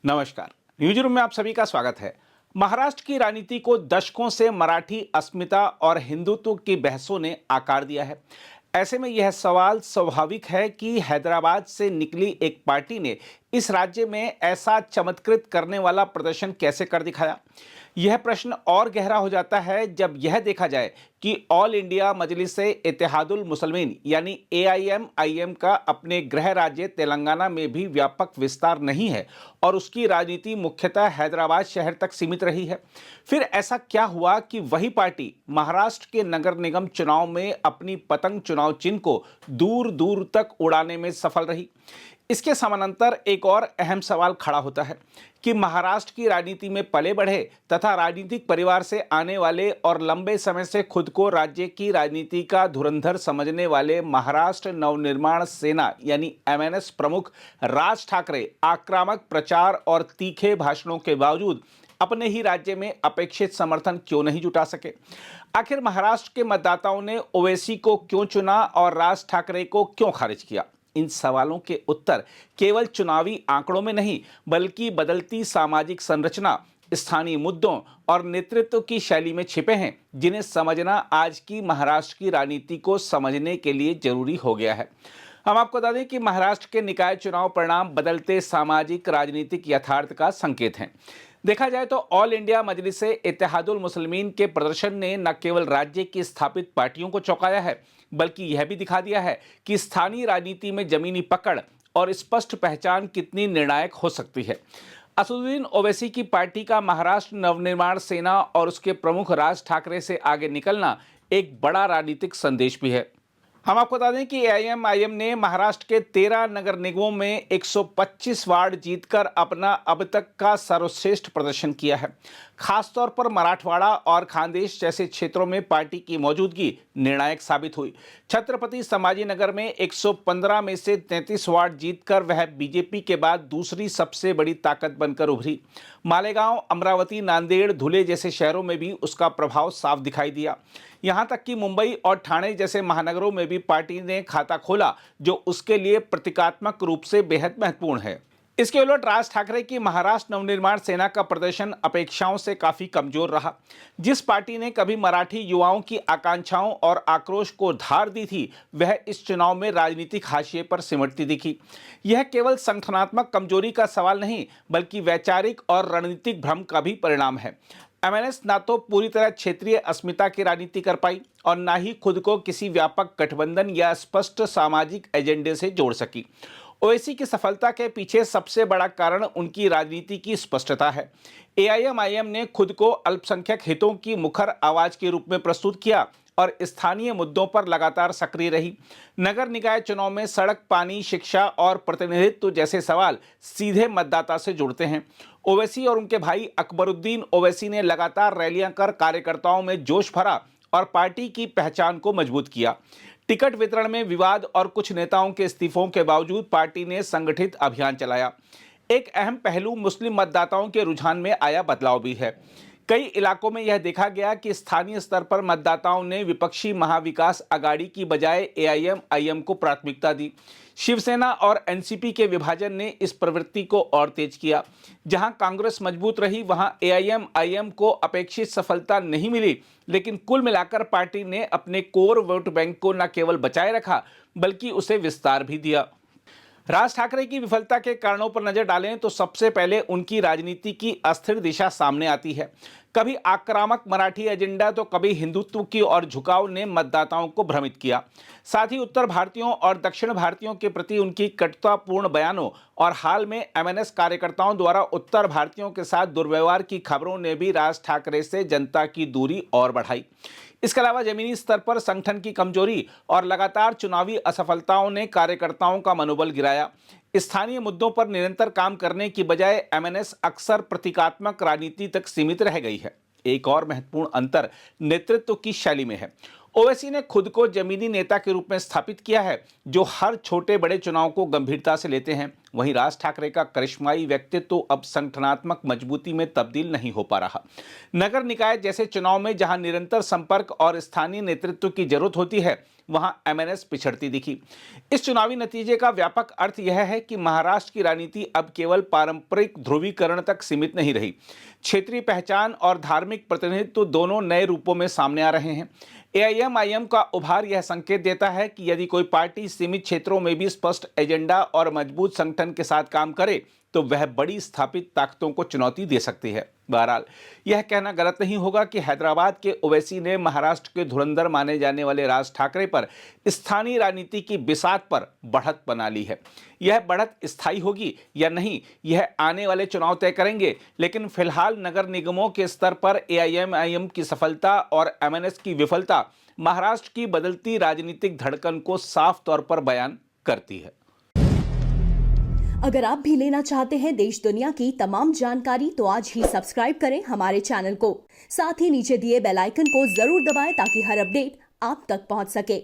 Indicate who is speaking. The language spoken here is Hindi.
Speaker 1: नमस्कार। न्यूज रूम में आप सभी का स्वागत है। महाराष्ट्र की राजनीति को दशकों से मराठी अस्मिता और हिंदुत्व की बहसों ने आकार दिया है। ऐसे में यह सवाल स्वाभाविक है कि हैदराबाद से निकली एक पार्टी ने इस राज्य में ऐसा चमत्कृत करने वाला प्रदर्शन कैसे कर दिखाया। यह प्रश्न और गहरा हो जाता है जब यह देखा जाए कि ऑल इंडिया मजलिस-ए इत्तेहादुल मुसलमीन यानी एआईएमआईएम का अपने गृह राज्य तेलंगाना में भी व्यापक विस्तार नहीं है और उसकी राजनीति मुख्यतः हैदराबाद शहर तक सीमित रही है। फिर ऐसा क्या हुआ कि वही पार्टी महाराष्ट्र के नगर निगम चुनाव में अपनी पतंग चुनाव चिन्ह को दूर दूर तक उड़ाने में सफल रही। इसके समानांतर एक और अहम सवाल खड़ा होता है कि महाराष्ट्र की राजनीति में पले बढ़े तथा राजनीतिक परिवार से आने वाले और लंबे समय से खुद को राज्य की राजनीति का धुरंधर समझने वाले महाराष्ट्र नवनिर्माण सेना यानी एमएनएस प्रमुख राज ठाकरे आक्रामक प्रचार और तीखे भाषणों के बावजूद अपने ही राज्य में अपेक्षित समर्थन क्यों नहीं जुटा सके। आखिर महाराष्ट्र के मतदाताओं ने ओवैसी को क्यों चुना और राज ठाकरे को क्यों खारिज किया। इन सवालों के उत्तर केवल चुनावी आंकड़ों में नहीं बल्कि बदलती सामाजिक संरचना, स्थानीय मुद्दों और नेतृत्व की शैली में छिपे हैं, जिन्हें समझना आज की महाराष्ट्र की राजनीति को समझने के लिए जरूरी हो गया है। हम आपको बता दें कि महाराष्ट्र के निकाय चुनाव परिणाम बदलते सामाजिक राजनीतिक यथार्थ का संकेत हैं। देखा जाए तो ऑल इंडिया मजलिस-ए इत्तेहादुल मुसलमीन के प्रदर्शन ने न केवल राज्य की स्थापित पार्टियों को चौंकाया है बल्कि यह भी दिखा दिया है कि स्थानीय राजनीति में जमीनी पकड़ और स्पष्ट पहचान कितनी निर्णायक हो सकती है। असदुद्दीन ओवैसी की पार्टी का महाराष्ट्र नवनिर्माण सेना और उसके प्रमुख राज ठाकरे से आगे निकलना एक बड़ा राजनीतिक संदेश भी है। हम आपको बता दें कि एआईएमआईएम ने महाराष्ट्र के 13 नगर निगमों में 125 वार्ड जीतकर अपना अब तक का सर्वश्रेष्ठ प्रदर्शन किया है। खासतौर पर मराठवाड़ा और खानदेश जैसे क्षेत्रों में पार्टी की मौजूदगी निर्णायक साबित हुई। छत्रपति संभाजी नगर में 115 में से 33 वार्ड जीतकर वह बीजेपी के बाद दूसरी सबसे बड़ी ताकत बनकर उभरी। मालेगांव, अमरावती, नांदेड़, धुले जैसे शहरों में भी उसका प्रभाव साफ दिखाई दिया। यहां तक कि मुंबई और ठाणे जैसे महानगरों में भी पार्टी ने खाता खोला, जो उसके लिए प्रतीकात्मक रूप से बेहद महत्वपूर्ण है। इसके उलट राज ठाकरे की महाराष्ट्र नवनिर्माण सेना का प्रदर्शन अपेक्षाओं से काफी कमजोर रहा। जिस पार्टी ने कभी मराठी युवाओं की आकांक्षाओं और आक्रोश को धार दी थी, वह इस चुनाव में राजनीतिक हाशिए पर सिमटती दिखी। यह केवल संगठनात्मक कमजोरी का सवाल नहीं बल्कि वैचारिक और रणनीतिक भ्रम का भी परिणाम है। एमएनएस ना तो पूरी तरह क्षेत्रीय अस्मिता की राजनीति कर पाई और ना ही खुद को किसी व्यापक गठबंधन या स्पष्ट सामाजिक एजेंडे से जोड़ सकी। ओवैसी की सफलता के पीछे सबसे बड़ा कारण उनकी राजनीति की स्पष्टता है। एआईएमआईएम ने खुद को अल्पसंख्यक हितों की मुखर आवाज के रूप में प्रस्तुत किया और स्थानीय मुद्दों पर लगातार सक्रिय रही। नगर निकाय चुनाव में सड़क, पानी, शिक्षा और प्रतिनिधित्व जैसे सवाल सीधे मतदाता से जुड़ते हैं। ओवैसी और उनके भाई अकबरुद्दीन ओवैसी ने लगातार रैलियां कर कार्यकर्ताओं में जोश भरा और पार्टी की पहचान को मजबूत किया। टिकट वितरण में विवाद और कुछ नेताओं के इस्तीफों के बावजूद पार्टी ने संगठित अभियान चलाया। एक अहम पहलू मुस्लिम मतदाताओं के रुझान में आया बदलाव भी है। कई इलाकों में यह देखा गया कि स्थानीय स्तर पर मतदाताओं ने विपक्षी महाविकास अघाड़ी की बजाय एआईएमआईएम को प्राथमिकता दी। शिवसेना और एनसीपी के विभाजन ने इस प्रवृत्ति को और तेज किया। जहां कांग्रेस मजबूत रही, वहां एआईएमआईएम को अपेक्षित सफलता नहीं मिली, लेकिन कुल मिलाकर पार्टी ने अपने कोर वोट बैंक को न केवल बचाए रखा बल्कि उसे विस्तार भी दिया। राज ठाकरे की विफलता के कारणों पर नजर डालें तो सबसे पहले उनकी राजनीति की अस्थिर दिशा सामने आती है। कभी आक्रामक मराठी एजेंडा तो कभी हिंदुत्व की ओर झुकाव ने मतदाताओं को भ्रमित किया। साथ ही उत्तर भारतीयों और दक्षिण भारतीयों के प्रति उनकी कटुतापूर्ण बयानों और हाल में एमएनएस कार्यकर्ताओं द्वारा उत्तर भारतीयों के साथ दुर्व्यवहार की खबरों ने भी राज ठाकरे से जनता की दूरी और बढ़ाई। इसके अलावा जमीनी स्तर पर संगठन की कमजोरी और लगातार चुनावी असफलताओं ने कार्यकर्ताओं का मनोबल गिराया। स्थानीय मुद्दों पर निरंतर काम करने की बजाय एमएनएस अक्सर प्रतीकात्मक राजनीति तक सीमित रह गई है। एक और महत्वपूर्ण अंतर नेतृत्व की शैली में है। ओवैसी ने खुद को जमीनी नेता के रूप में स्थापित किया है, जो हर छोटे बड़े चुनाव को गंभीरता से लेते हैं। वहीं राज ठाकरे का करिश्माई व्यक्तित्व अब संगठनात्मक मजबूती में तब्दील नहीं हो पा रहा। नगर निकाय जैसे चुनाव में जहां निरंतर संपर्क और स्थानीय नेतृत्व की जरूरत होती है, वहां एमएनएस पिछड़ती दिखी। इस चुनावी नतीजे का व्यापक अर्थ यह है कि महाराष्ट्र की राजनीति अब केवल पारंपरिक ध्रुवीकरण तक सीमित नहीं रही। क्षेत्रीय पहचान और धार्मिक प्रतिनिधित्व दोनों नए रूपों में सामने आ रहे हैं। एआईएमआईएम का उभार यह संकेत देता है कि यदि कोई पार्टी सीमित क्षेत्रों में भी स्पष्ट एजेंडा और मजबूत संगठन के साथ काम करे तो वह बड़ी स्थापित ताकतों को चुनौती दे सकती है। बहरहाल यह कहना गलत नहीं होगा कि हैदराबाद के ओवैसी ने महाराष्ट्र के धुरंधर माने जाने वाले राज ठाकरे पर स्थानीय राजनीति की बिसात पर बढ़त बना ली है। यह बढ़त स्थायी होगी या नहीं, यह आने वाले चुनाव तय करेंगे, लेकिन फिलहाल नगर निगमों के स्तर पर एआईएमआईएम की सफलता और एमएनएस की विफलता महाराष्ट्र की बदलती राजनीतिक धड़कन को साफ तौर पर बयान करती है।
Speaker 2: अगर आप भी लेना चाहते हैं देश दुनिया की तमाम जानकारी तो आज ही सब्सक्राइब करें हमारे चैनल को। साथ ही नीचे दिए बेल आइकन को जरूर दबाएं ताकि हर अपडेट आप तक पहुंच सके।